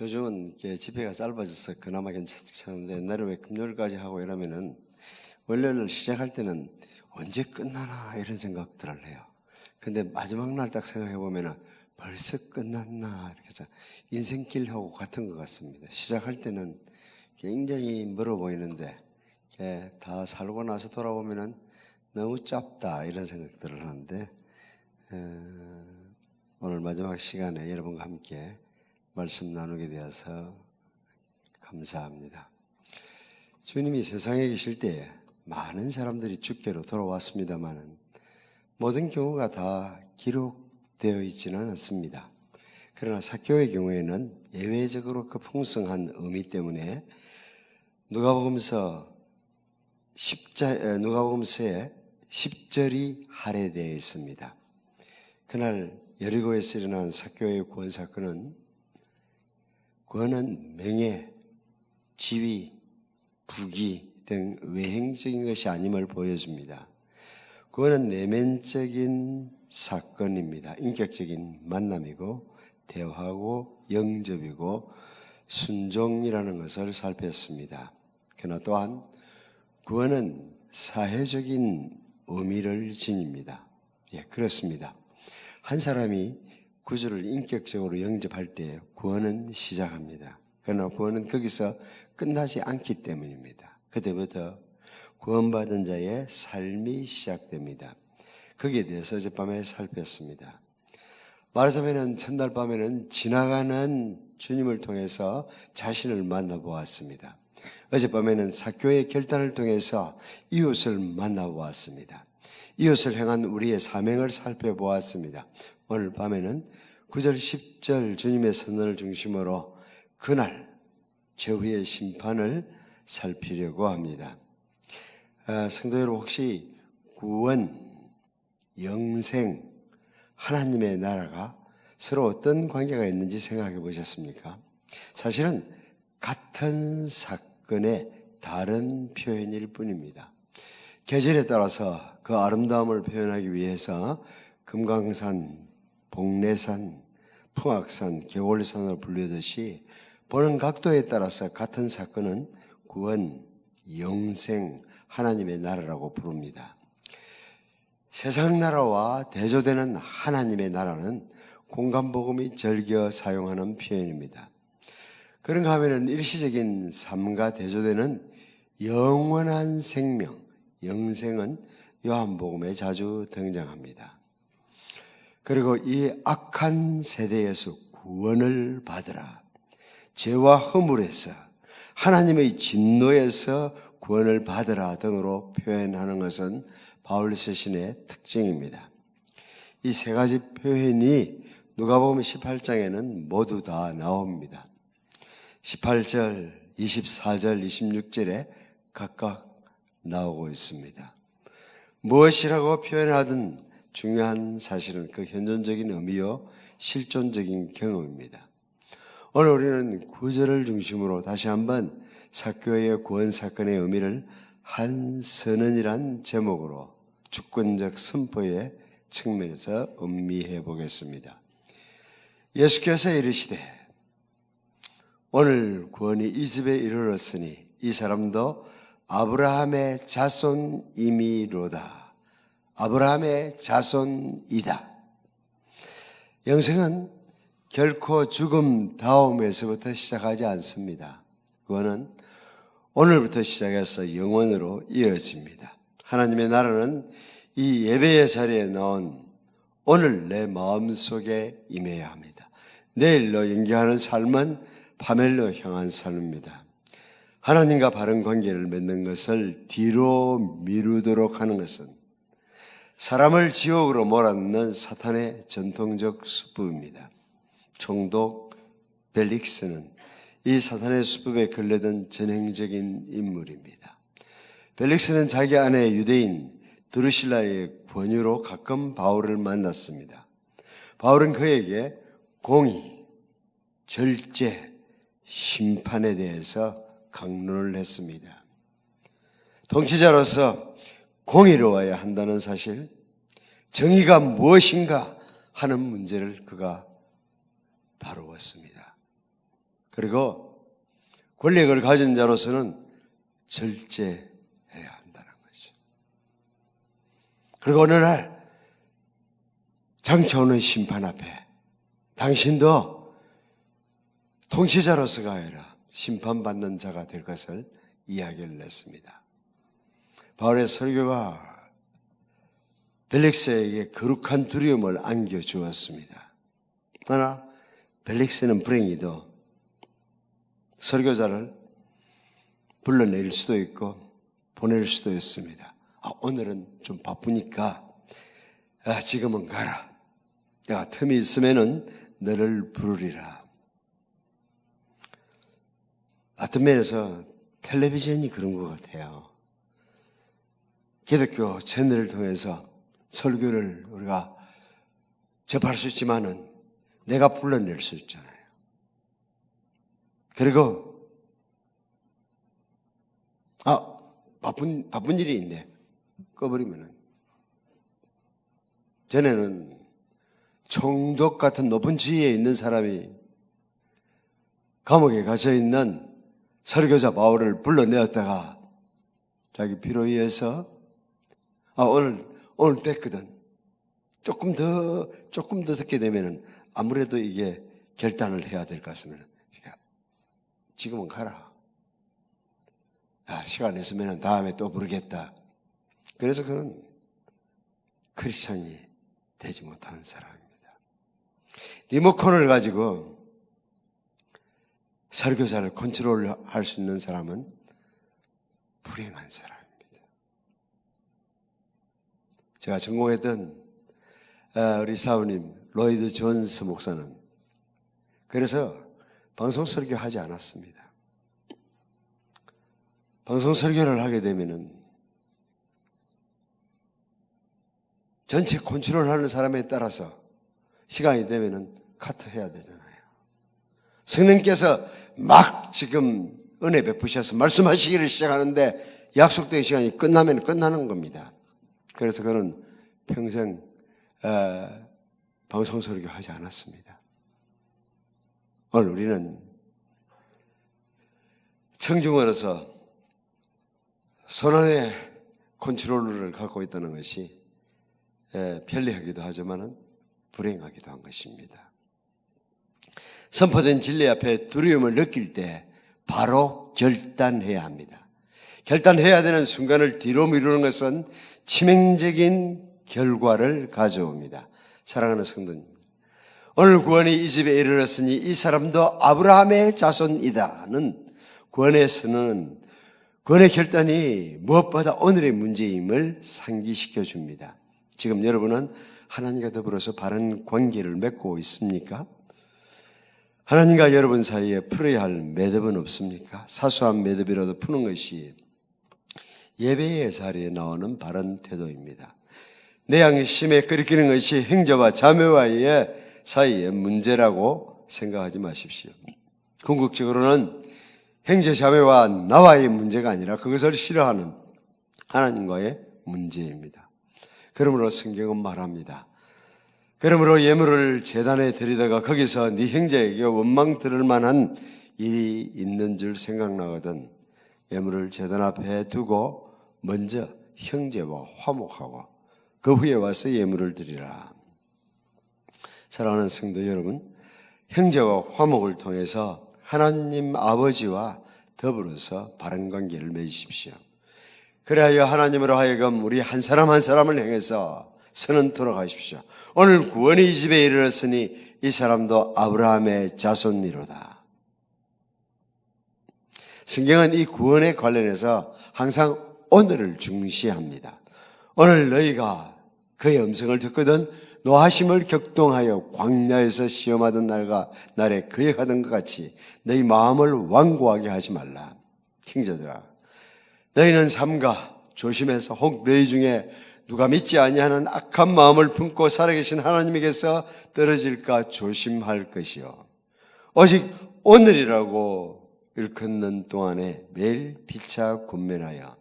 요즘은 이렇게 집회가 짧아져서 그나마 괜찮은데 옛날에 왜 금요일까지 하고 이러면은 월요일 시작할 때는 언제 끝나나 이런 생각들을 해요. 근데 마지막 날 딱 생각해 보면은 벌써 끝났나 이렇게 해서 인생길하고 같은 것 같습니다. 시작할 때는 굉장히 멀어 보이는데 이렇게 다 살고 나서 돌아보면은 너무 짧다 이런 생각들을 하는데 오늘 마지막 시간에 여러분과 함께 말씀 나누게 되어서 감사합니다. 주님이 세상에 계실 때에 많은 사람들이 주께로 돌아왔습니다만 모든 경우가 다 기록되어 있지는 않습니다. 그러나 삭개오의 경우에는 예외적으로 그 풍성한 의미 때문에 누가복음서에 10절이 할애되어 있습니다. 그날 여리고에서 일어난 삭개오의 구원 사건은 구원은 명예, 지위, 부귀 등 외형적인 것이 아님을 보여줍니다. 구원은 내면적인 사건입니다. 인격적인 만남이고 대화고 영접이고 순종이라는 것을 살폈습니다. 그러나 또한 구원은 사회적인 의미를 지닙니다. 그렇습니다. 한 사람이 구주를 인격적으로 영접할 때 구원은 시작합니다. 그러나 구원은 거기서 끝나지 않기 때문입니다. 그때부터 구원받은 자의 삶이 시작됩니다. 거기에 대해서 어젯밤에 살폈습니다. 말하자면 첫날 밤에는 지나가는 주님을 통해서 자신을 만나보았습니다. 어젯밤에는 삭개오의 결단을 통해서 이웃을 만나보았습니다. 이웃을 향한 우리의 사명을 살펴보았습니다. 오늘 밤에는 9절 10절 주님의 선언을 중심으로 그날 최후의 심판을 살피려고 합니다. 성도 여러분, 혹시 구원, 영생, 하나님의 나라가 서로 어떤 관계가 있는지 생각해 보셨습니까? 사실은 같은 사건의 다른 표현일 뿐입니다. 계절에 따라서 그 아름다움을 표현하기 위해서 금강산, 복례산, 풍악산, 개월산을 부르듯이 보는 각도에 따라서 같은 사건은 구원, 영생, 하나님의 나라라고 부릅니다. 세상 나라와 대조되는 하나님의 나라는 공간복음이 즐겨 사용하는 표현입니다. 그런가 하면 일시적인 삶과 대조되는 영원한 생명, 영생은 요한복음에 자주 등장합니다. 그리고 이 악한 세대에서 구원을 받으라, 죄와 허물에서 하나님의 진노에서 구원을 받으라 등으로 표현하는 것은 바울 서신의 특징입니다. 이 세 가지 표현이 누가복음 18장에는 모두 다 나옵니다. 18절, 24절, 26절에 각각 나오고 있습니다. 무엇이라고 표현하든 중요한 사실은 그 현존적인 의미요 실존적인 경험입니다. 오늘 우리는 구절을 중심으로 다시 한번 삭개오의 구원 사건의 의미를 한 선언이란 제목으로 주권적 선포의 측면에서 음미해 보겠습니다. 예수께서 이르시되 오늘 구원이 이 집에 이르렀으니 이 사람도 아브라함의 자손임이로다. 아브라함의 자손이다. 영생은 결코 죽음 다음에서부터 시작하지 않습니다. 그거는 오늘부터 시작해서 영원으로 이어집니다. 하나님의 나라는 이 예배의 자리에 나온 오늘 내 마음속에 임해야 합니다. 내일로 연기하는 삶은 파멸로 향한 삶입니다. 하나님과 바른 관계를 맺는 것을 뒤로 미루도록 하는 것은 사람을 지옥으로 몰아넣는 사탄의 전통적 수법입니다. 총독 벨릭스는 이 사탄의 수법에 걸려든 전형적인 인물입니다. 벨릭스는 자기 아내 유대인 드루실라의 권유로 가끔 바울을 만났습니다. 바울은 그에게 공의, 절제, 심판에 대해서 강론을 했습니다. 통치자로서 공의로워야 한다는 사실, 정의가 무엇인가 하는 문제를 그가 다루었습니다. 그리고 권력을 가진 자로서는 절제해야 한다는 거죠. 그리고 어느 날 장차 오는 심판 앞에 당신도 통치자로서가 아니라 심판받는 자가 될 것을 이야기를 했습니다. 바울의 설교가 벨릭스에게 거룩한 두려움을 안겨주었습니다. 그러나 벨릭스는 불행히도 설교자를 불러낼 수도 있고 보낼 수도 있습니다. 오늘은 좀 바쁘니까 지금은 가라. 내가 틈이 있으면은 너를 부르리라. 어떤 면에서 텔레비전이 그런 것 같아요. 기독교 채널을 통해서 설교를 우리가 접할 수 있지만은 내가 불러낼 수 있잖아요. 그리고 바쁜 일이 있네. 꺼버리면은. 전에는 총독 같은 높은 지위에 있는 사람이 감옥에 갇혀 있는 설교자 바울을 불러내었다가 자기 필요에 의해서 오늘 됐거든. 조금 더 듣게 되면은 아무래도 이게 결단을 해야 될 것 같으면 지금은 가라. 시간 있으면 다음에 또 부르겠다. 그래서 그는 크리스찬이 되지 못하는 사람입니다. 리모컨을 가지고 설교자를 컨트롤할 수 있는 사람은 불행한 사람입니다. 제가 전공했던 우리 사부님 로이드 존스 목사는 그래서 방송 설교하지 않았습니다. 방송 설교를 하게 되면은 전체 컨트롤하는 사람에 따라서 시간이 되면은 카트해야 되잖아요. 성령께서 막 지금 은혜 베푸셔서 말씀하시기를 시작하는데 약속된 시간이 끝나면 끝나는 겁니다. 그래서 그는 평생 방송 설교하지 않았습니다. 오늘 우리는 청중으로서 손안에 컨트롤러를 갖고 있다는 것이 편리하기도 하지만 불행하기도 한 것입니다. 선포된 진리 앞에 두려움을 느낄 때 바로 결단해야 합니다. 결단해야 되는 순간을 뒤로 미루는 것은 치명적인 결과를 가져옵니다. 사랑하는 성도님, 오늘 구원이 이 집에 이르렀으니 이 사람도 아브라함의 자손이다는 구원의 결단이 무엇보다 오늘의 문제임을 상기시켜 줍니다. 지금 여러분은 하나님과 더불어서 바른 관계를 맺고 있습니까? 하나님과 여러분 사이에 풀어야 할 매듭은 없습니까? 사소한 매듭이라도 푸는 것이 예배의 자리에 나오는 바른 태도입니다. 내 양심에 끓이는 것이 형제와 자매와의 사이의 문제라고 생각하지 마십시오. 궁극적으로는 형제 자매와 나와의 문제가 아니라 그것을 싫어하는 하나님과의 문제입니다. 그러므로 성경은 말합니다. 그러므로 예물을 제단에 드리다가 거기서 네 형제에게 원망 들을 만한 일이 있는 줄 생각나거든 예물을 제단 앞에 두고 먼저 형제와 화목하고 그 후에 와서 예물을 드리라. 사랑하는 성도 여러분, 형제와 화목을 통해서 하나님 아버지와 더불어서 바른 관계를 맺으십시오. 그래야 하나님으로 하여금 우리 한 사람 한 사람을 향해서 선은 돌아가십시오. 오늘 구원이 이 집에 이르렀으니 이 사람도 아브라함의 자손이로다. 성경은 이 구원에 관련해서 항상 오늘을 중시합니다. 오늘 너희가 그의 음성을 듣거든 노하심을 격동하여 광야에서 시험하던 날에 그에 가던 것 같이 너희 마음을 완고하게 하지 말라. 형제들아, 너희는 삼가 조심해서 혹 너희 중에 누가 믿지 아니하는 악한 마음을 품고 살아계신 하나님에게서 떨어질까 조심할 것이요. 오직 오늘이라고 일컫는 동안에 매일 피차 권면하여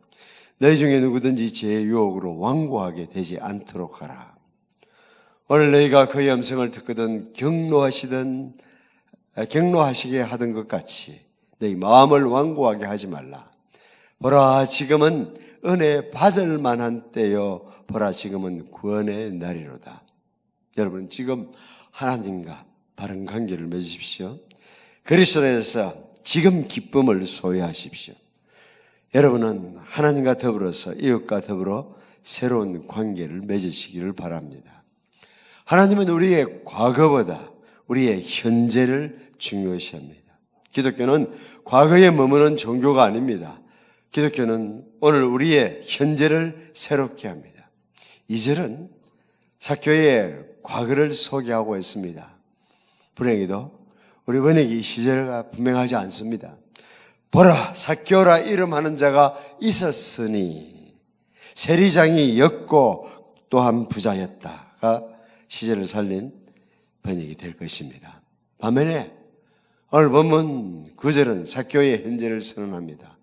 너희 중에 누구든지 제 유혹으로 완고하게 되지 않도록 하라. 오늘 너희가 그의 음성을 듣거든 경노하시던 격노하시게 하던 것 같이 너희 마음을 완고하게 하지 말라. 보라, 지금은 은혜 받을 만한 때요. 보라, 지금은 구원의 날이로다. 여러분, 지금 하나님과 바른 관계를 맺으십시오. 그리스도에서 지금 기쁨을 소유하십시오. 여러분은 하나님과 더불어서 이웃과 더불어 새로운 관계를 맺으시기를 바랍니다. 하나님은 우리의 과거보다 우리의 현재를 중요시합니다. 기독교는 과거에 머무는 종교가 아닙니다. 기독교는 오늘 우리의 현재를 새롭게 합니다. 2절은 삭개오의 과거를 소개하고 있습니다. 불행히도 우리 번역이 시제가 분명하지 않습니다. 보라, 삭개오라 이름하는 자가 있었으니 세리장이 였고 또한 부자였다가 시제를 살린 번역이 될 것입니다. 반면에 오늘 본문 9절은 삭개오의 현재를 선언합니다.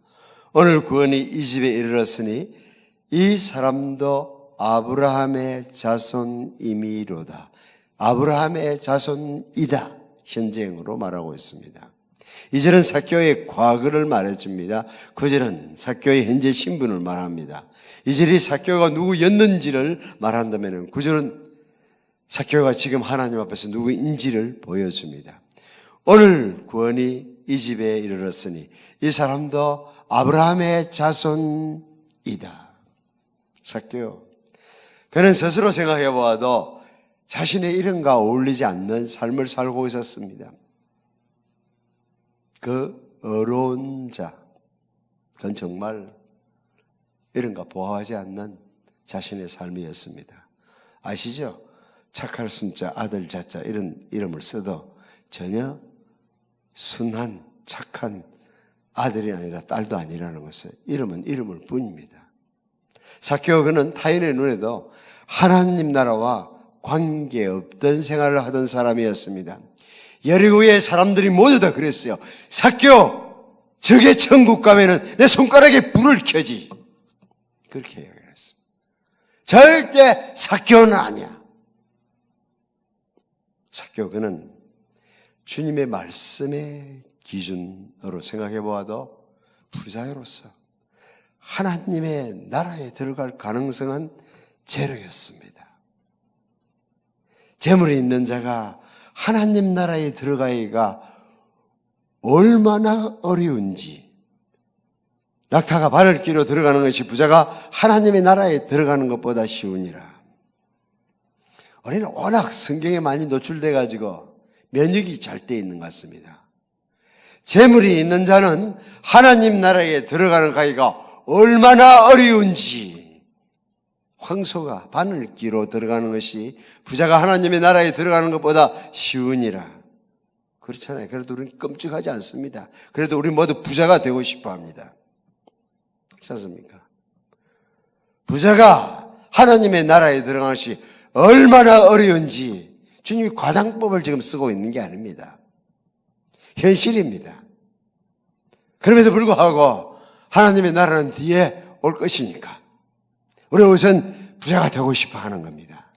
오늘 구원이 이 집에 이르렀으니 이 사람도 아브라함의 자손이미로다. 아브라함의 자손이다. 현재형으로 말하고 있습니다. 2절은 삭개오의 과거를 말해줍니다. 9절은 삭개오의 현재 신분을 말합니다. 2절이 삭개오가 누구였는지를 말한다면 9절은 삭개오가 지금 하나님 앞에서 누구인지를 보여줍니다. 오늘 구원이 이 집에 이르렀으니 이 사람도 아브라함의 자손이다. 삭개오, 그는 스스로 생각해 보아도 자신의 이름과 어울리지 않는 삶을 살고 있었습니다. 그 어려운 자, 그건 정말 이름과 보호하지 않는 자신의 삶이었습니다. 아시죠? 착할 순자, 아들 자자 이런 이름을 써도 전혀 순한 착한 아들이 아니라 딸도 아니라는 것은 이름은 이름일 뿐입니다. 삭개오, 그는 타인의 눈에도 하나님 나라와 관계없던 생활을 하던 사람이었습니다. 여리고의 사람들이 모두 다 그랬어요. 삭개오, 저게 천국 가면은 내 손가락에 불을 켜지. 그렇게 이야기했습니다. 절대 삭개오는 아니야. 삭개오, 그는 주님의 말씀의 기준으로 생각해 보아도 부자로서 하나님의 나라에 들어갈 가능성은 제로였습니다. 재물이 있는 자가 하나님 나라에 들어가기가 얼마나 어려운지, 낙타가 발을 끼로 들어가는 것이 부자가 하나님의 나라에 들어가는 것보다 쉬우니라. 우리는 워낙 성경에 많이 노출돼 가지고 면역이 잘 돼 있는 것 같습니다. 재물이 있는 자는 하나님 나라에 들어가는 가기가 얼마나 어려운지, 황소가 바늘 끼로 들어가는 것이 부자가 하나님의 나라에 들어가는 것보다 쉬우니라. 그렇잖아요. 그래도 우리는 끔찍하지 않습니다. 그래도 우리 모두 부자가 되고 싶어 합니다. 그렇지 않습니까? 부자가 하나님의 나라에 들어가는 것이 얼마나 어려운지 주님이 과장법을 지금 쓰고 있는 게 아닙니다. 현실입니다. 그럼에도 불구하고 하나님의 나라는 뒤에 올 것이니까 우리는 우선 부자가 되고 싶어 하는 겁니다.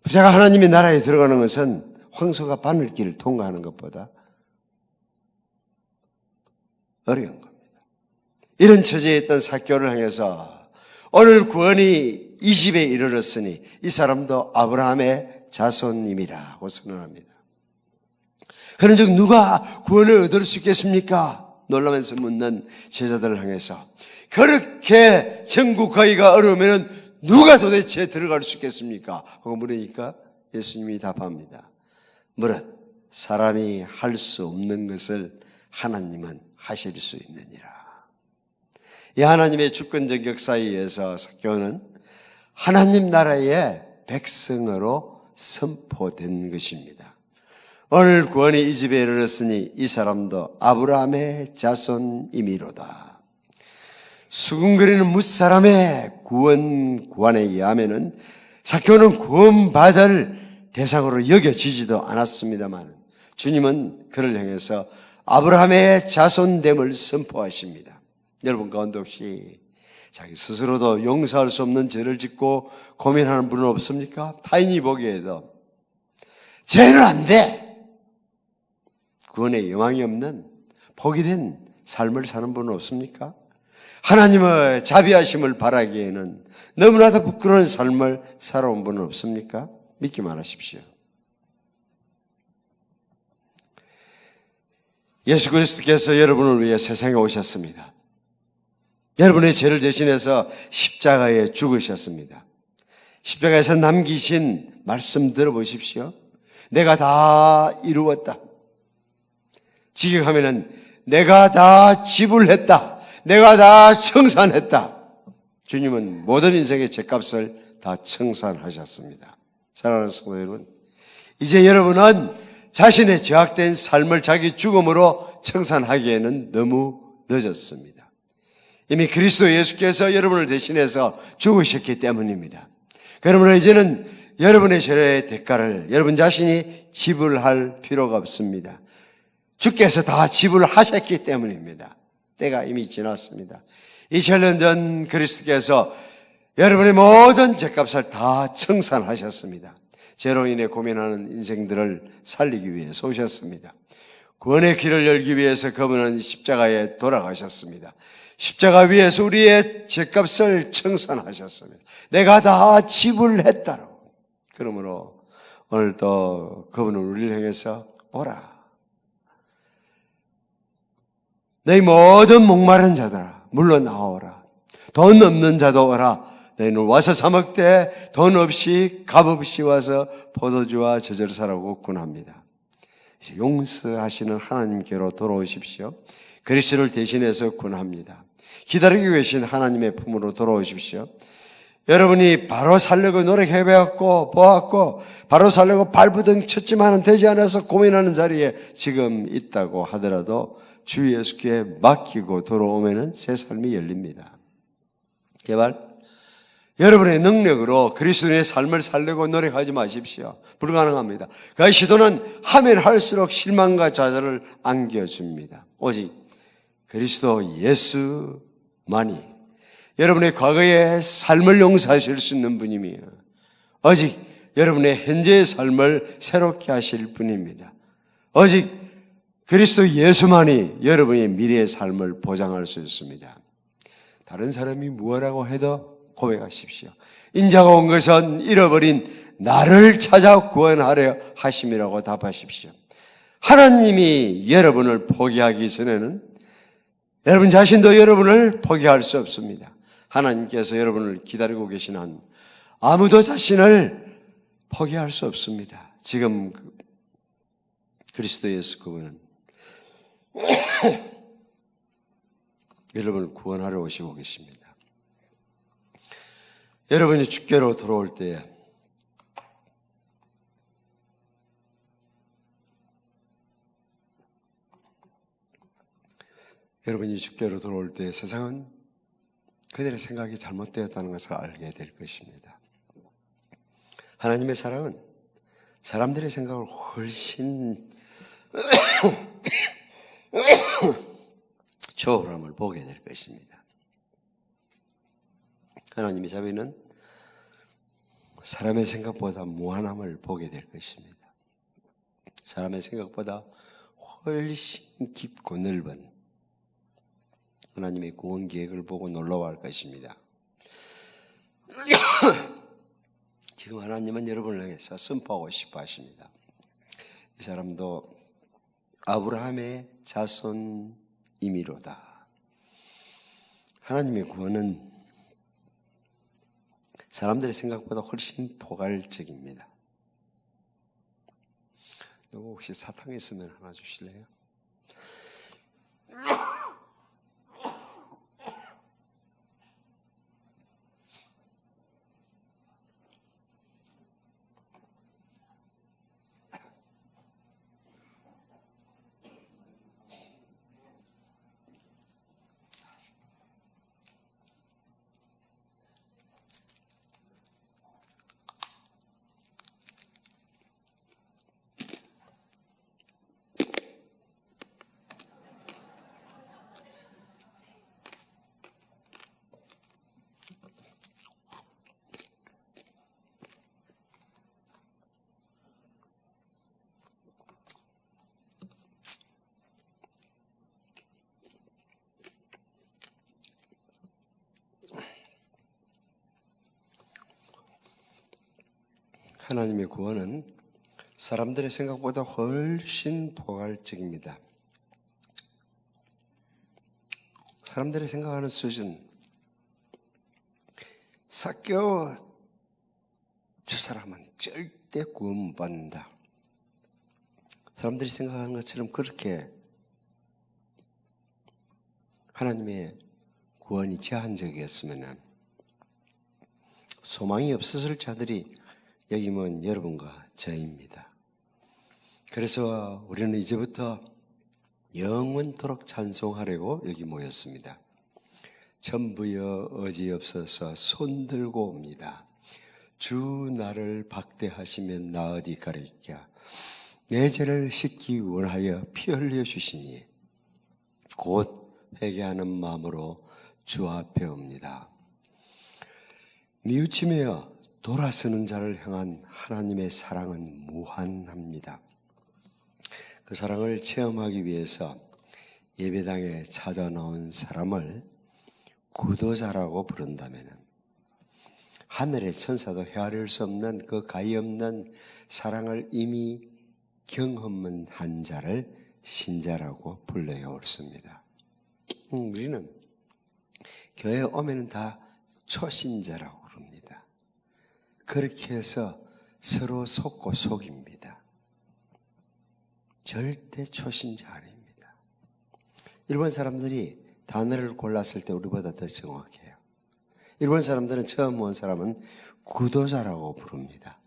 부자가 하나님의 나라에 들어가는 것은 황소가 바늘길을 통과하는 것보다 어려운 겁니다. 이런 처지에 있던 삭개오를 향해서 오늘 구원이 이 집에 이르렀으니 이 사람도 아브라함의 자손임이라고 선언합니다. 그런즉 누가 구원을 얻을 수 있겠습니까? 놀라면서 묻는 제자들을 향해서 그렇게 천국 가기가 어려우면 누가 도대체 들어갈 수 있겠습니까? 하고 물으니까 예수님이 답합니다. 무릇 사람이 할 수 없는 것을 하나님은 하실 수 있느니라. 이 하나님의 주권적 역사에 의해서 삭개오는 하나님 나라의 백성으로 선포된 것입니다. 오늘 구원이 이 집에 이르렀으니 이 사람도 아브라함의 자손이미로다. 수군거리는 무사람의 구원에 의하면은 삭개오는 구원받을 대상으로 여겨지지도 않았습니다만 주님은 그를 향해서 아브라함의 자손됨을 선포하십니다. 여러분 가운데 혹시 자기 스스로도 용서할 수 없는 죄를 짓고 고민하는 분은 없습니까? 타인이 보기에도 죄는 안 돼. 구원의 여망이 없는 복이 된 삶을 사는 분은 없습니까? 하나님의 자비하심을 바라기에는 너무나도 부끄러운 삶을 살아온 분은 없습니까? 믿기만 하십시오. 예수 그리스도께서 여러분을 위해 세상에 오셨습니다. 여러분의 죄를 대신해서 십자가에 죽으셨습니다. 십자가에서 남기신 말씀 들어보십시오. 내가 다 이루었다. 직역하면은 내가 다 지불했다. 내가 다 청산했다. 주님은 모든 인생의 죄값을 다 청산하셨습니다. 사랑하는 성도 여러분, 이제 여러분은 자신의 죄악된 삶을 자기 죽음으로 청산하기에는 너무 늦었습니다. 이미 그리스도 예수께서 여러분을 대신해서 죽으셨기 때문입니다. 그러므로 이제는 여러분의 죄의 대가를 여러분 자신이 지불할 필요가 없습니다. 주께서 다 지불하셨기 때문입니다. 때가 이미 지났습니다. 2000년 전 그리스도께서 여러분의 모든 죄값을 다 청산하셨습니다. 죄로 인해 고민하는 인생들을 살리기 위해서 오셨습니다. 구원의 길을 열기 위해서 그분은 십자가에 돌아가셨습니다. 십자가 위에서 우리의 죄값을 청산하셨습니다. 내가 다 지불했다고. 그러므로 오늘도 그분은 우리를 향해서 오라. 너희 모든 목마른 자들아 물러나오라. 돈 없는 자도 오라. 너희는 와서 사 먹되 돈 없이 값 없이 와서 포도주와 저절 사라고 권합니다. 이제 용서하시는 하나님께로 돌아오십시오. 그리스도를 대신해서 권합니다. 기다리고 계신 하나님의 품으로 돌아오십시오. 여러분이 바로 살려고 노력해봤고 보았고 바로 살려고 발부등 쳤지만은 되지 않아서 고민하는 자리에 지금 있다고 하더라도 주 예수께 맡기고 돌아오면은 새 삶이 열립니다. 제발 여러분의 능력으로 그리스도의 삶을 살려고 노력하지 마십시오. 불가능합니다. 그 시도는 하면 할수록 실망과 좌절을 안겨줍니다. 오직 그리스도 예수만이 여러분의 과거의 삶을 용서하실 수 있는 분이며 오직 여러분의 현재의 삶을 새롭게 하실 분입니다. 오직 그리스도 예수만이 여러분의 미래의 삶을 보장할 수 있습니다. 다른 사람이 무엇라고 해도 고백하십시오. 인자가 온 것은 잃어버린 나를 찾아 구원하려 하심이라고 답하십시오. 하나님이 여러분을 포기하기 전에는 여러분 자신도 여러분을 포기할 수 없습니다. 하나님께서 여러분을 기다리고 계신 한 아무도 자신을 포기할 수 없습니다. 지금 그리스도 예수 그분은 여러분을 구원하러 오시고 계십니다. 여러분이 주께로 돌아올 때 세상은 그들의 생각이 잘못되었다는 것을 알게 될 것입니다. 하나님의 사랑은 사람들의 생각을 훨씬 초월함을 보게 될 것입니다. 하나님의 자비는 사람의 생각보다 무한함을 보게 될 것입니다. 사람의 생각보다 훨씬 깊고 넓은 하나님의 구원 계획을 보고 놀라워할 것입니다. 지금 하나님은 여러분을 향해서 선포하고 싶어 하십니다. 이 사람도 아브라함의 자손이미로다. 하나님의 구원은 사람들의 생각보다 훨씬 포괄적입니다. 누구 혹시 사탕 있으면 하나 주실래요? 하나님의 구원은 사람들의 생각보다 훨씬 포괄적입니다. 사람들이 생각하는 수준, 삭개오 저 사람은 절대 구원 못 받는다. 사람들이 생각하는 것처럼 그렇게 하나님의 구원이 제한적이었으면 소망이 없었을 자들이 여기 모인 여러분과 저입니다. 그래서 우리는 이제부터 영원토록 찬송하려고 여기 모였습니다. 전부여 어지없어서 손들고 옵니다. 주 나를 박대하시면 나 어디 가리랴. 내 죄를 씻기 원하여 피 흘려 주시니 곧 회개하는 마음으로 주 앞에 옵니다. 뉘우치며 돌아서는 자를 향한 하나님의 사랑은 무한합니다. 그 사랑을 체험하기 위해서 예배당에 찾아 나온 사람을 구도자라고 부른다면 하늘의 천사도 헤아릴 수 없는 그 가히 없는 사랑을 이미 경험한 자를 신자라고 불러야 옳습니다. 우리는 교회에 오면은 다 초신자라고 부릅니다. 그렇게 해서 서로 속고 속입니다. 절대 초신자 아닙니다. 일본 사람들이 단어를 골랐을 때 우리보다 더 정확해요. 일본 사람들은 처음 온 사람은 구도자라고 부릅니다.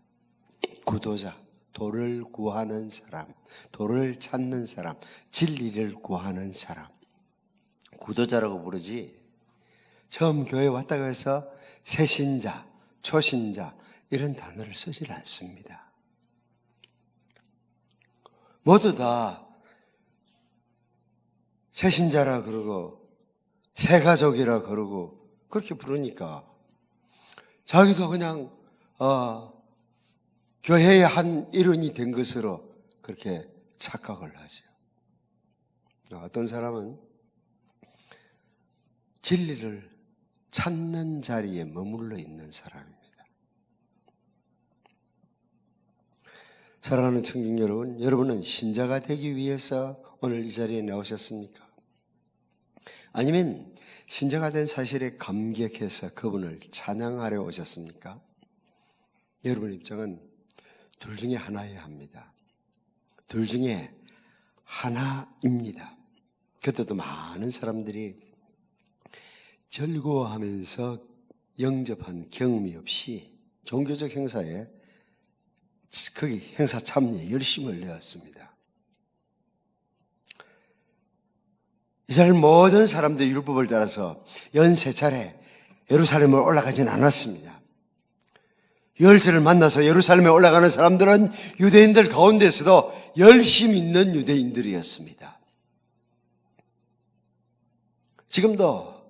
구도자, 도를 구하는 사람, 도를 찾는 사람, 진리를 구하는 사람, 구도자라고 부르지. 처음 교회에 왔다고 해서 새신자, 초신자 이런 단어를 쓰질 않습니다. 모두 다 새신자라 그러고 새가족이라 그러고 그렇게 부르니까 자기도 그냥 교회의 한 일원이 된 것으로 그렇게 착각을 하죠. 어떤 사람은 진리를 찾는 자리에 머물러 있는 사람입니다. 사랑하는 청중 여러분, 여러분은 신자가 되기 위해서 오늘 이 자리에 나오셨습니까? 아니면 신자가 된 사실에 감격해서 그분을 찬양하려 오셨습니까? 여러분 입장은 둘 중에 하나여야 합니다. 둘 중에 하나입니다. 그때도 많은 사람들이 즐거워하면서 영접한 경험이 없이 종교적 행사에 거기 행사 참여에 열심을 내었습니다. 이스라엘 모든 사람들이 율법을 따라서 연세 차례 예루살렘을 올라가진 않았습니다. 유월절을 만나서 예루살렘에 올라가는 사람들은 유대인들 가운데서도 열심 있는 유대인들이었습니다. 지금도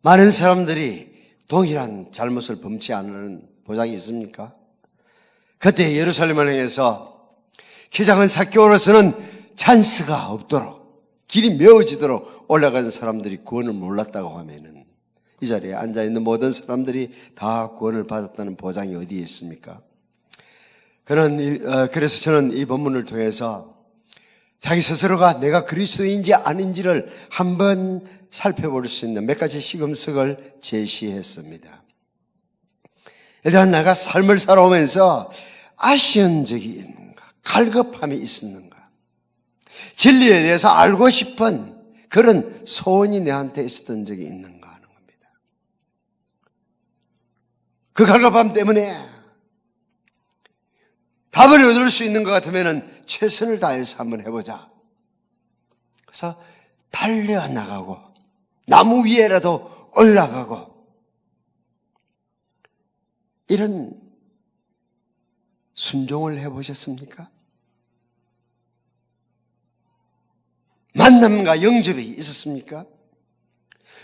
많은 사람들이 동일한 잘못을 범치 않는 보장이 있습니까? 그때 예루살렘을 향해서 키 작은 삭개오로서는 찬스가 없도록 길이 메워지도록 올라간 사람들이 구원을 몰랐다고 하면은 이 자리에 앉아있는 모든 사람들이 다 구원을 받았다는 보장이 어디에 있습니까? 그래서 저는 이 본문을 통해서 자기 스스로가 내가 그리스도인지 아닌지를 한번 살펴볼 수 있는 몇 가지 시금석을 제시했습니다. 일단 내가 삶을 살아오면서 아쉬운 적이 있는가? 갈급함이 있었는가? 진리에 대해서 알고 싶은 그런 소원이 내한테 있었던 적이 있는가 하는 겁니다. 그 갈급함 때문에 답을 얻을 수 있는 것 같으면 최선을 다해서 한번 해보자. 그래서 달려나가고 나무 위에라도 올라가고 이런 순종을 해보셨습니까? 만남과 영접이 있었습니까?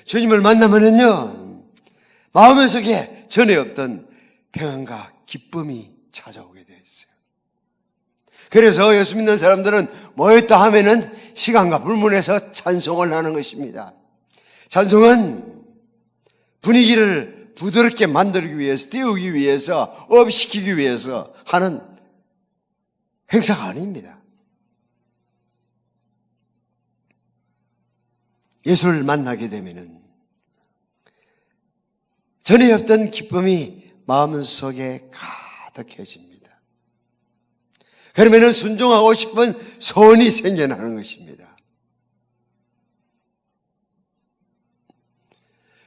주님을 만나면은요, 마음의 속에 전에 없던 평안과 기쁨이 찾아오게 되어 있어요. 그래서 예수 믿는 사람들은 모였다 하면은 시간과 불문해서 찬송을 하는 것입니다. 찬송은 분위기를 부드럽게 만들기 위해서, 띄우기 위해서, 업시키기 위해서 하는 행사가 아닙니다. 예수를 만나게 되면은 전에 없던 기쁨이 마음속에 가득해집니다. 그러면은 순종하고 싶은 소원이 생겨나는 것입니다.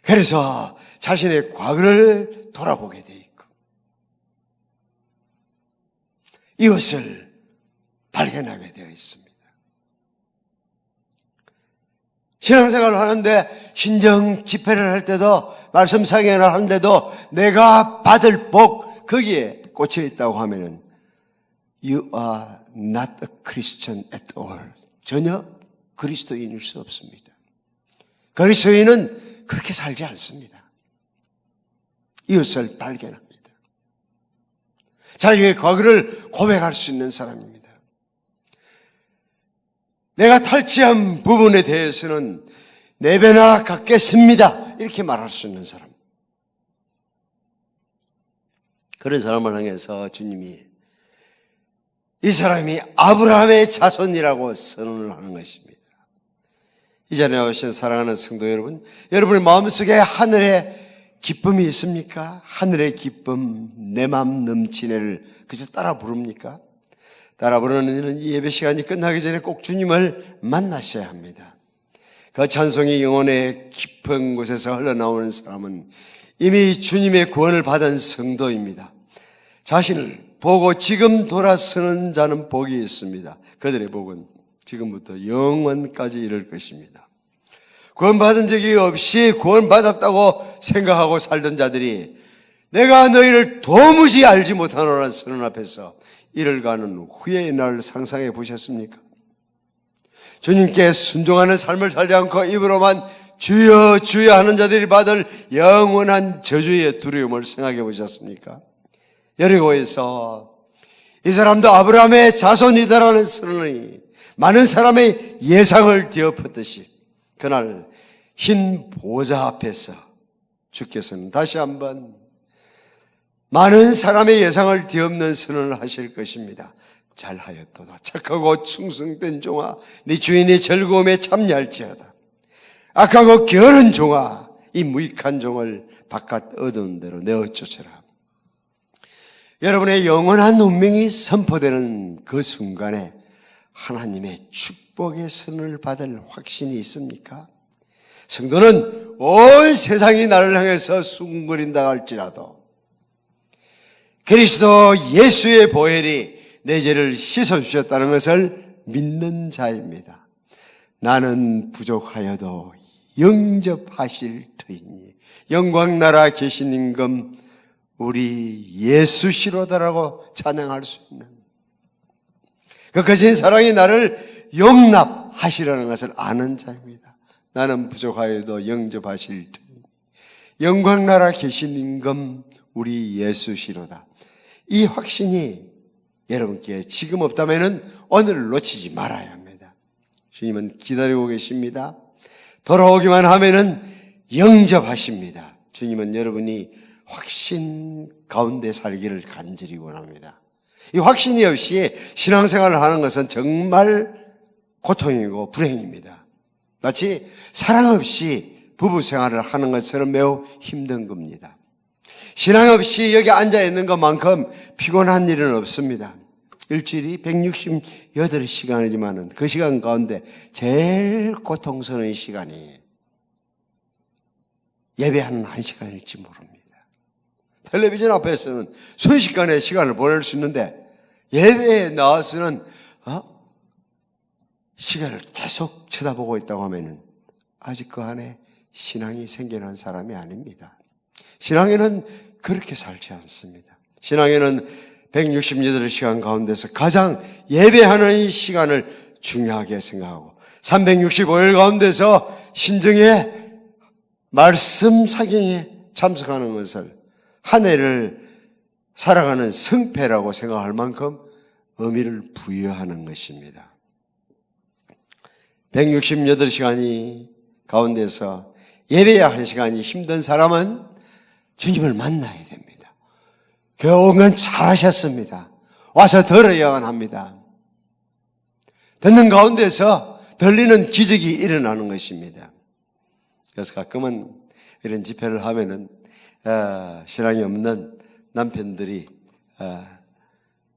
그래서 자신의 과거를 돌아보게 돼 있고 이것을 발견하게 되어 있습니다. 신앙생활을 하는데 신정 집회를 할 때도 말씀 상행을 하는데도 내가 받을 복 거기에 꽂혀 있다고 하면은 You are not a Christian at all. 전혀 그리스도인일 수 없습니다. 그리스도인은 그렇게 살지 않습니다. 이것을 발견합니다. 자기의 과거를 고백할 수 있는 사람입니다. 내가 탈취한 부분에 대해서는 4배나 갚겠습니다. 이렇게 말할 수 있는 사람. 그런 사람을 향해서 주님이 이 사람이 아브라함의 자손이라고 선언을 하는 것입니다. 이 자리에 오신 사랑하는 성도 여러분, 여러분의 마음속에 하늘의 기쁨이 있습니까? 하늘의 기쁨, 내 마음 넘치네를 그저 따라 부릅니까? 따라 부르는 이 예배 시간이 끝나기 전에 꼭 주님을 만나셔야 합니다. 그 찬송이 영혼의 깊은 곳에서 흘러나오는 사람은 이미 주님의 구원을 받은 성도입니다. 자신을 보고 지금 돌아서는 자는 복이 있습니다. 그들의 복은 지금부터 영원까지 이를 것입니다. 구원받은 적이 없이 구원받았다고 생각하고 살던 자들이 내가 너희를 도무지 알지 못하노라는 선언 앞에서 이를 가는 후의 날 상상해 보셨습니까? 주님께 순종하는 삶을 살지 않고 입으로만 주여 주여 하는 자들이 받을 영원한 저주의 두려움을 생각해 보셨습니까? 여리고에서 이 사람도 아브라함의 자손이다라는 선언이 많은 사람의 예상을 뒤엎었듯이 그날 흰 보좌 앞에서 주께서는 다시 한번 많은 사람의 예상을 뒤엎는 선언을 하실 것입니다. 잘하였도다. 착하고 충성된 종아, 네 주인의 즐거움에 참여할지어다. 악하고 게으른 종아, 이 무익한 종을 바깥 어두운 데로 내어쫓아라. 여러분의 영원한 운명이 선포되는 그 순간에 하나님의 축복의 선을 받을 확신이 있습니까? 성도는 온 세상이 나를 향해서 숭거린다 할지라도 그리스도 예수의 보혈이 내 죄를 씻어주셨다는 것을 믿는 자입니다. 나는 부족하여도 영접하실 터이니 영광나라 계신 임금 우리 예수시로다라고 찬양할 수 있는 그 거친 사랑이 나를 용납하시라는 것을 아는 자입니다. 나는 부족하여도 영접하실 터이니 영광나라 계신 임금 우리 예수시로다. 이 확신이 여러분께 지금 없다면 오늘 놓치지 말아야 합니다. 주님은 기다리고 계십니다. 돌아오기만 하면은 영접하십니다. 주님은 여러분이 확신 가운데 살기를 간절히 원합니다. 이 확신이 없이 신앙생활을 하는 것은 정말 고통이고 불행입니다. 마치 사랑 없이 부부생활을 하는 것처럼 매우 힘든 겁니다. 신앙 없이 여기 앉아 있는 것만큼 피곤한 일은 없습니다. 일주일이 168시간이지만 그 시간 가운데 제일 고통스러운 시간이 예배하는 1시간일지 모릅니다. 텔레비전 앞에서는 순식간에 시간을 보낼 수 있는데 예배에 나와서는 시간을 계속 쳐다보고 있다고 하면 아직 그 안에 신앙이 생겨난 사람이 아닙니다. 신앙에는 그렇게 살지 않습니다. 신앙에는 168시간 가운데서 가장 예배하는 이 시간을 중요하게 생각하고 365일 가운데서 신정의 말씀 사경에 참석하는 것을 한 해를 살아가는 성패라고 생각할 만큼 의미를 부여하는 것입니다. 168시간이 가운데서 예배야 1시간이 힘든 사람은 주님을 만나야 됩니다. 교훈은 잘하셨습니다. 와서 들어야만 합니다. 듣는 가운데서 들리는 기적이 일어나는 것입니다. 그래서 가끔은 이런 집회를 하면은 신앙이 없는 남편들이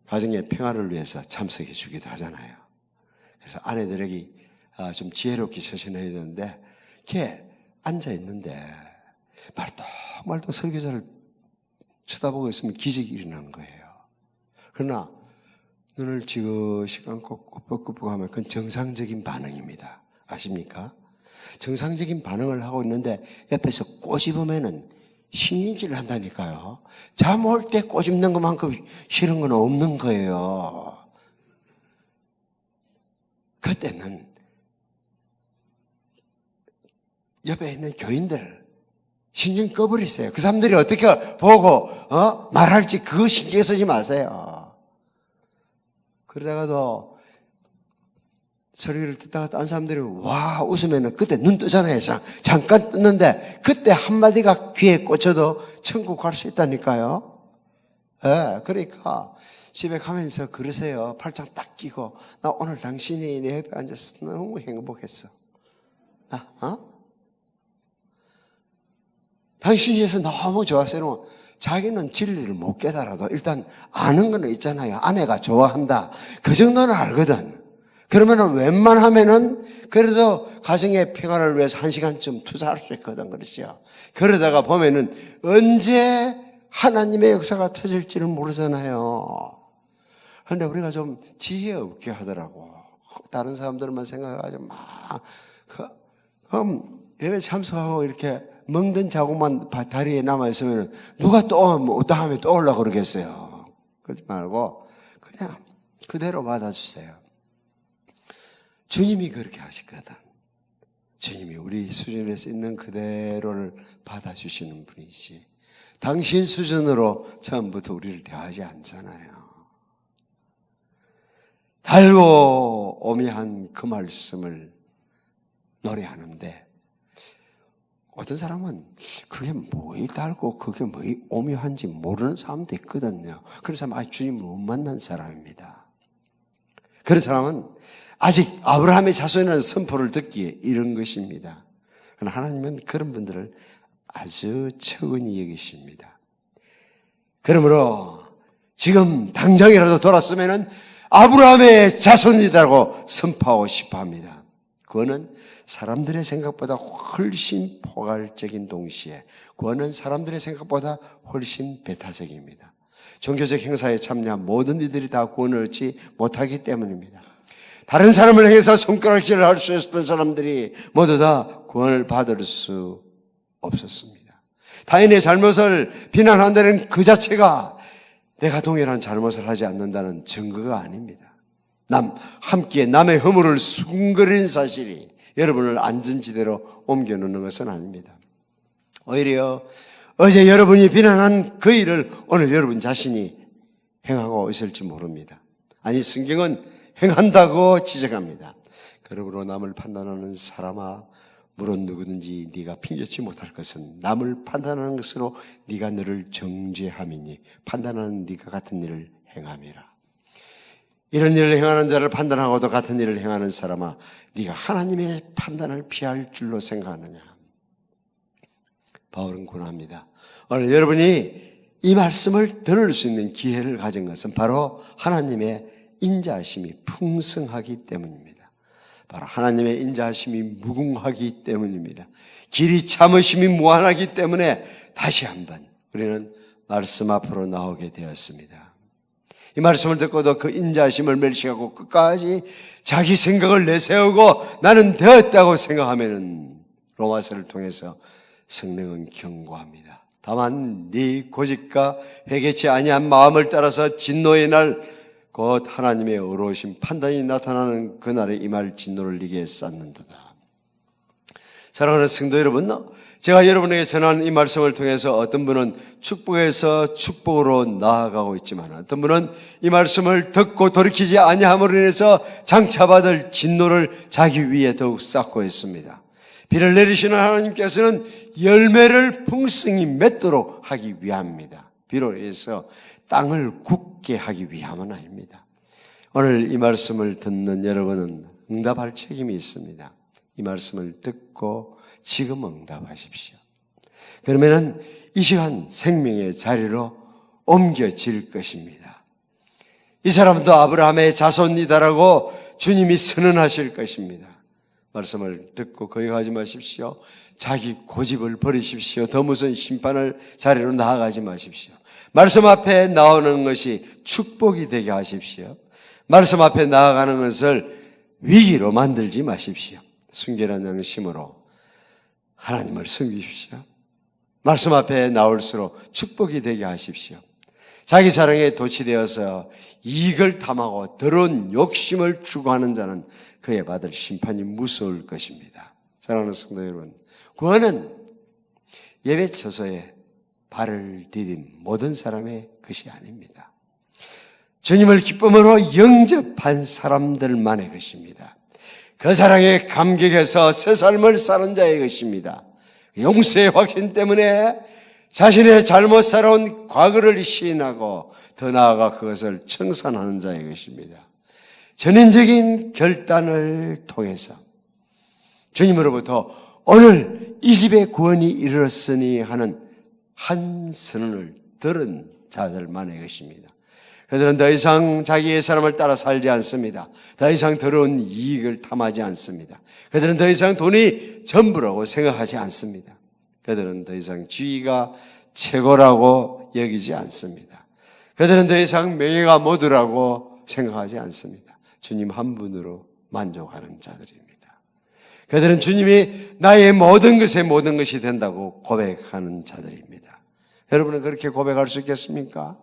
가정의 평화를 위해서 참석해 주기도 하잖아요. 그래서 아내들에게 좀 지혜롭게 처신해야 되는데 이렇게 앉아 있는데 말똥말똥 설교자를 쳐다보고 있으면 기적이 일어나는 거예요. 그러나 눈을 지그시 감고 꾸벅꾸벅 하면 그건 정상적인 반응입니다. 아십니까? 정상적인 반응을 하고 있는데 옆에서 꼬집으면은 신경질을 한다니까요. 잠 올 때 꼬집는 것만큼 싫은 건 없는 거예요. 그때는 옆에 있는 교인들 신경 꺼버리세요. 그 사람들이 어떻게 보고 말할지 그거 신경 쓰지 마세요. 그러다가도 소리를 듣다가 딴 사람들이 와 웃으면 그때 눈 뜨잖아요. 잠깐 떴는데 그때 한마디가 귀에 꽂혀도 천국 갈 수 있다니까요. 예, 그러니까 집에 가면서 그러세요. 팔짱 딱 끼고 나 오늘 당신이 내 옆에 앉아서 너무 행복했어. 당신이 해서 너무 좋았어요. 자기는 진리를 못 깨달아도 일단 아는 거는 있잖아요. 아내가 좋아한다. 그 정도는 알거든. 그러면은 웬만하면은 그래도 가정의 평화를 위해서 1시간쯤 투자할 수 있거든. 그렇죠. 그러다가 보면은 언제 하나님의 역사가 터질지를 모르잖아요. 그런데 우리가 좀 지혜 없게 하더라고. 다른 사람들만 생각해가지고 그럼 예배 참석하고 이렇게 멍든 자국만 다리에 남아있으면 누가 또 다음에 또 오려고 그러겠어요. 그러지 말고 그냥 그대로 받아주세요. 주님이 그렇게 하시거든. 주님이 우리 수준에서 있는 그대로를 받아주시는 분이지 당신 수준으로 처음부터 우리를 대하지 않잖아요. 달고 오묘한 그 말씀을 노래하는데 어떤 사람은 그게 뭐이 달고 그게 뭐이 오묘한지 모르는 사람도 있거든요. 그런 사람은 주님을 못 만난 사람입니다. 그런 사람은 아직 아브라함의 자손이라는 선포를 듣기에 이런 것입니다. 그러나 하나님은 그런 분들을 아주 처근히 여기십니다. 그러므로 지금 당장이라도 돌았으면은 아브라함의 자손이라고 선포하고 싶어 합니다. 그거는 사람들의 생각보다 훨씬 포괄적인 동시에 그거는 사람들의 생각보다 훨씬 배타적입니다. 종교적 행사에 참여한 모든 이들이 다 구원을 얻지 못하기 때문입니다. 다른 사람을 향해서 손가락질을 할 수 있었던 사람들이 모두 다 구원을 받을 수 없었습니다. 타인의 잘못을 비난한다는 그 자체가 내가 동일한 잘못을 하지 않는다는 증거가 아닙니다. 함께 남의 허물을 수군거리는 사실이 여러분을 안전지대로 옮겨놓는 것은 아닙니다. 오히려 어제 여러분이 비난한 그 일을 오늘 여러분 자신이 행하고 있을지 모릅니다. 아니 성경은 행한다고 지적합니다. 그러므로 남을 판단하는 사람아 물론 누구든지 네가 핑계치 못할 것은 남을 판단하는 것으로 네가 너를 정죄함이니 판단하는 네가 같은 일을 행함이라. 이런 일을 행하는 자를 판단하고도 같은 일을 행하는 사람아 네가 하나님의 판단을 피할 줄로 생각하느냐. 바울은 권합니다. 오늘 여러분이 이 말씀을 들을 수 있는 기회를 가진 것은 바로 하나님의 인자하심이 풍성하기 때문입니다. 바로 하나님의 인자하심이 무궁하기 때문입니다. 길이 참으심이 무한하기 때문에 다시 한번 우리는 말씀 앞으로 나오게 되었습니다. 이 말씀을 듣고도 그 인자하심을 멸시하고 끝까지 자기 생각을 내세우고 나는 되었다고 생각하면은 로마서를 통해서 성령은 경고합니다. 다만 네 고집과 회개치 아니한 마음을 따라서 진노의 날 곧 하나님의 의로우신 판단이 나타나는 그날에 임할 진노를 네게 쌓는도다. 사랑하는 성도 여러분, 제가 여러분에게 전하는 이 말씀을 통해서 어떤 분은 축복에서 축복으로 나아가고 있지만 어떤 분은 이 말씀을 듣고 돌이키지 아니함으로 인해서 장차받을 진노를 자기 위에 더욱 쌓고 있습니다. 비를 내리시는 하나님께서는 열매를 풍성히 맺도록 하기 위함입니다. 비로 인해서 땅을 굳게 하기 위함은 아닙니다. 오늘 이 말씀을 듣는 여러분은 응답할 책임이 있습니다. 이 말씀을 듣고 지금 응답하십시오. 그러면은 이 시간 생명의 자리로 옮겨질 것입니다. 이 사람도 아브라함의 자손이다라고 주님이 선언하실 것입니다. 말씀을 듣고 거역하지 마십시오. 자기 고집을 버리십시오. 더 무서운 심판을 자리로 나아가지 마십시오. 말씀 앞에 나오는 것이 축복이 되게 하십시오. 말씀 앞에 나아가는 것을 위기로 만들지 마십시오. 순결한 양심으로 하나님을 섬기십시오. 말씀 앞에 나올수록 축복이 되게 하십시오. 자기 사랑에 도취되어서 이익을 탐하고 더러운 욕심을 추구하는 자는 그에 받을 심판이 무서울 것입니다. 사랑하는 성도 여러분, 구원은 예배 처소에 발을 디딘 모든 사람의 것이 아닙니다. 주님을 기쁨으로 영접한 사람들만의 것입니다. 그 사랑에 감격해서 새 삶을 사는 자의 것입니다. 용서의 확신 때문에 자신의 잘못 살아온 과거를 시인하고 더 나아가 그것을 청산하는 자의 것입니다. 전인적인 결단을 통해서 주님으로부터 오늘 이 집에 구원이 이르렀으니 하는 한 선언을 들은 자들만의 것입니다. 그들은 더 이상 자기의 사람을 따라 살지 않습니다. 더 이상 더러운 이익을 탐하지 않습니다. 그들은 더 이상 돈이 전부라고 생각하지 않습니다. 그들은 더 이상 지위가 최고라고 여기지 않습니다. 그들은 더 이상 명예가 모두라고 생각하지 않습니다. 주님 한 분으로 만족하는 자들입니다. 그들은 주님이 나의 모든 것에 모든 것이 된다고 고백하는 자들입니다. 여러분은 그렇게 고백할 수 있겠습니까?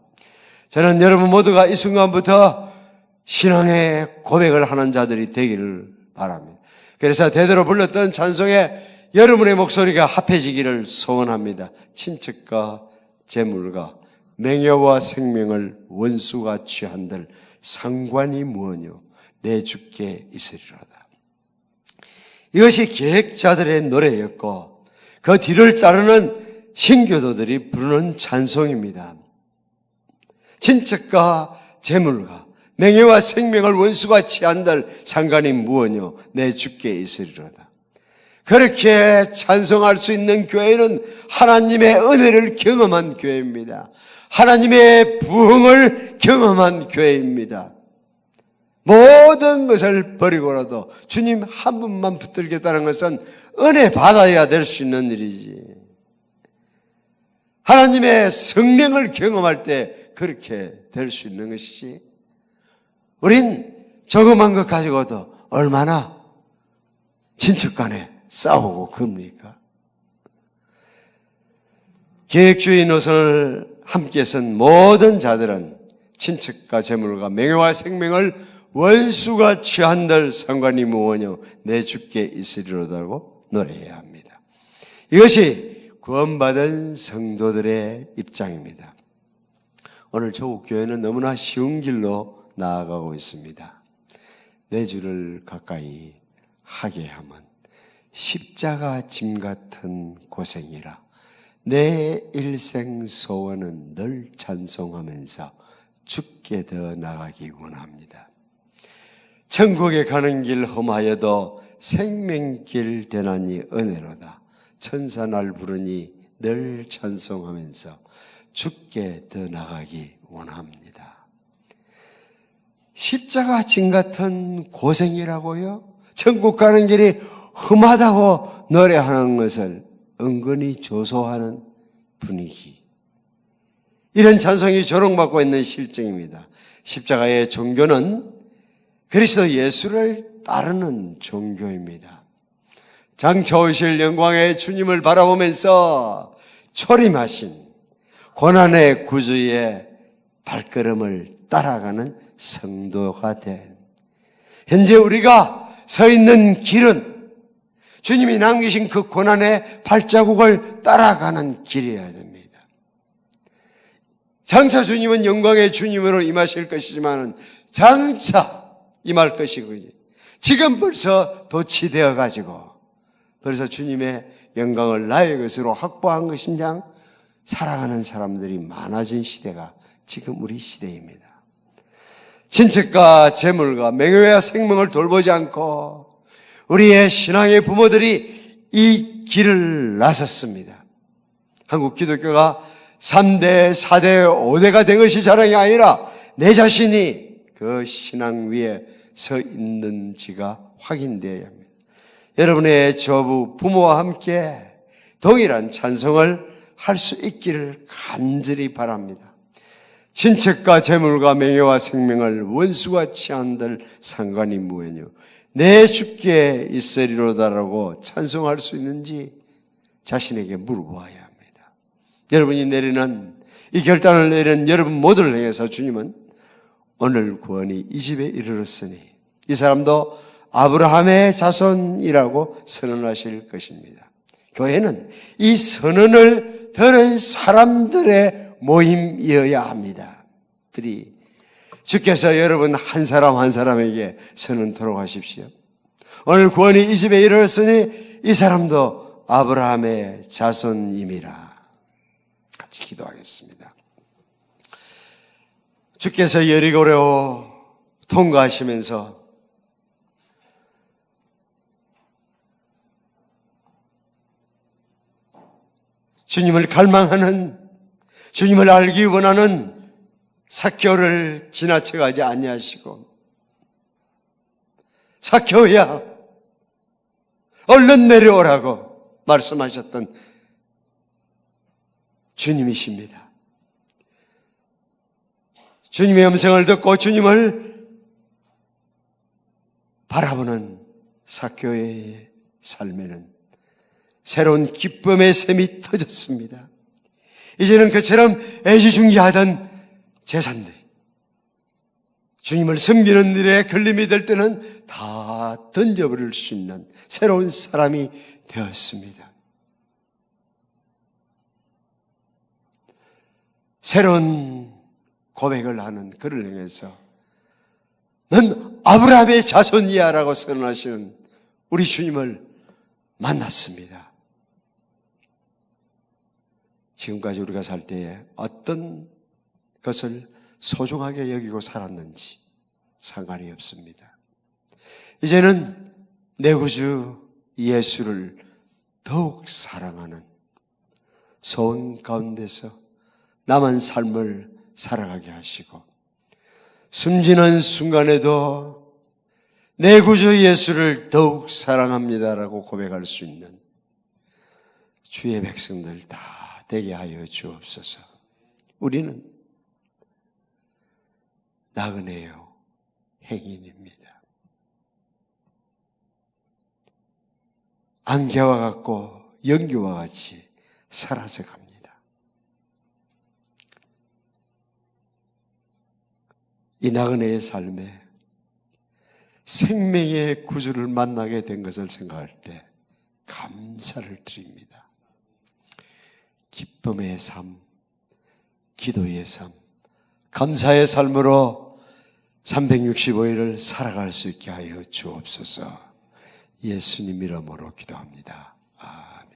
저는 여러분 모두가 이 순간부터 신앙의 고백을 하는 자들이 되기를 바랍니다. 그래서 대대로 불렀던 찬송에 여러분의 목소리가 합해지기를 소원합니다. 친척과 재물과 명예와 생명을 원수가 취한들 상관이 무엇뇨 내 주께 있으리로다. 이것이 계획자들의 노래였고 그 뒤를 따르는 신교도들이 부르는 찬송입니다. 친척과 재물과 명예와 생명을 원수가 취한들 상관이 무엇뇨 내 주께 있으리로다. 그렇게 찬송할 수 있는 교회는 하나님의 은혜를 경험한 교회입니다. 하나님의 부흥을 경험한 교회입니다. 모든 것을 버리고라도 주님 한 분만 붙들겠다는 것은 은혜 받아야 될 수 있는 일이지. 하나님의 성령을 경험할 때 그렇게 될 수 있는 것이지. 우린 조그만 것 가지고도 얼마나 친척 간에 싸우고 겁니까? 계획주의 노선을 함께 쓴 모든 자들은 친척과 재물과 명예와 생명을 원수가 취한들 상관이 무엇뇨 내 주께 있으리로다고 노래해야 합니다. 이것이 구원받은 성도들의 입장입니다. 오늘 조국교회는 너무나 쉬운 길로 나아가고 있습니다. 내 주를 가까이 하게 함은 십자가 짐 같은 고생이라 내 일생 소원은 늘 찬송하면서 주께 더 나가기 원합니다. 천국에 가는 길 험하여도 생명길 되나니 은혜로다. 천사날 부르니 늘 찬송하면서 주께 더 나가기 원합니다. 십자가 짐 같은 고생이라고요? 천국 가는 길이 험하다고 노래하는 것을 은근히 조소하는 분위기. 이런 찬송이 조롱받고 있는 실정입니다. 십자가의 종교는 그리스도 예수를 따르는 종교입니다. 장차 오실 영광의 주님을 바라보면서 초림하신 고난의 구주의 발걸음을 따라가는 성도가 된 현재 우리가 서 있는 길은 주님이 남기신 그 고난의 발자국을 따라가는 길이어야 됩니다. 장차 주님은 영광의 주님으로 임하실 것이지만 장차 임할 것이고 지금 벌써 도취되어 가지고 그래서 주님의 영광을 나의 것으로 확보한 것인양 살아가는 사람들이 많아진 시대가 지금 우리 시대입니다. 친척과 재물과 명예와 생명을 돌보지 않고 우리의 신앙의 부모들이 이 길을 나섰습니다. 한국 기독교가 3대, 4대, 5대가 된 것이 자랑이 아니라 내 자신이 그 신앙 위에 서 있는지가 확인되어야 합니다. 여러분의 조부, 부모와 함께 동일한 찬송을 할 수 있기를 간절히 바랍니다. 친척과 재물과 명예와 생명을 원수가 취한들 상관이 무엇이뇨 내 주께 있으리로다라고 찬송할 수 있는지 자신에게 물어보아야 합니다. 여러분이 내리는 이 결단을 내린 여러분 모두를 향해서 주님은 오늘 구원이 이 집에 이르렀으니 이 사람도 아브라함의 자손이라고 선언하실 것입니다. 교회는 이 선언을 들은 사람들의 모임이어야 합니다. 주께서 여러분 한 사람 한 사람에게 선언토록 하십시오. 오늘 구원이 이 집에 이르렀으니 이 사람도 아브라함의 자손임이라. 같이 기도하겠습니다. 주께서 여리고로 통과하시면서 주님을 갈망하는, 주님을 알기 원하는 삭개오를 지나쳐가지 아니하시고 삭개오야 얼른 내려오라고 말씀하셨던 주님이십니다. 주님의 음성을 듣고 주님을 바라보는 삭개오의 삶에는 새로운 기쁨의 샘이 터졌습니다. 이제는 그처럼 애지중지하던 재산들, 주님을 섬기는 일에 걸림이 될 때는 다 던져버릴 수 있는 새로운 사람이 되었습니다. 새로운 고백을 하는 그를 향해서 넌 아브라함의 자손이야 라고 선언하시는 우리 주님을 만났습니다. 지금까지 우리가 살 때에 어떤 것을 소중하게 여기고 살았는지 상관이 없습니다. 이제는 내 구주 예수를 더욱 사랑하는 소원 가운데서 남은 삶을 살아가게 하시고 숨지는 순간에도 내 구주 예수를 더욱 사랑합니다라고 고백할 수 있는 주의 백성들 다 되게 하여 주옵소서. 우리는 나그네요 행인입니다. 안개와 같고 연기와 같이 사라져 갑니다. 이 나그네의 삶에 생명의 구주를 만나게 된 것을 생각할 때 감사를 드립니다. 기쁨의 삶, 기도의 삶, 감사의 삶으로 365일을 살아갈 수 있게 하여 주옵소서. 예수님 이름으로 기도합니다.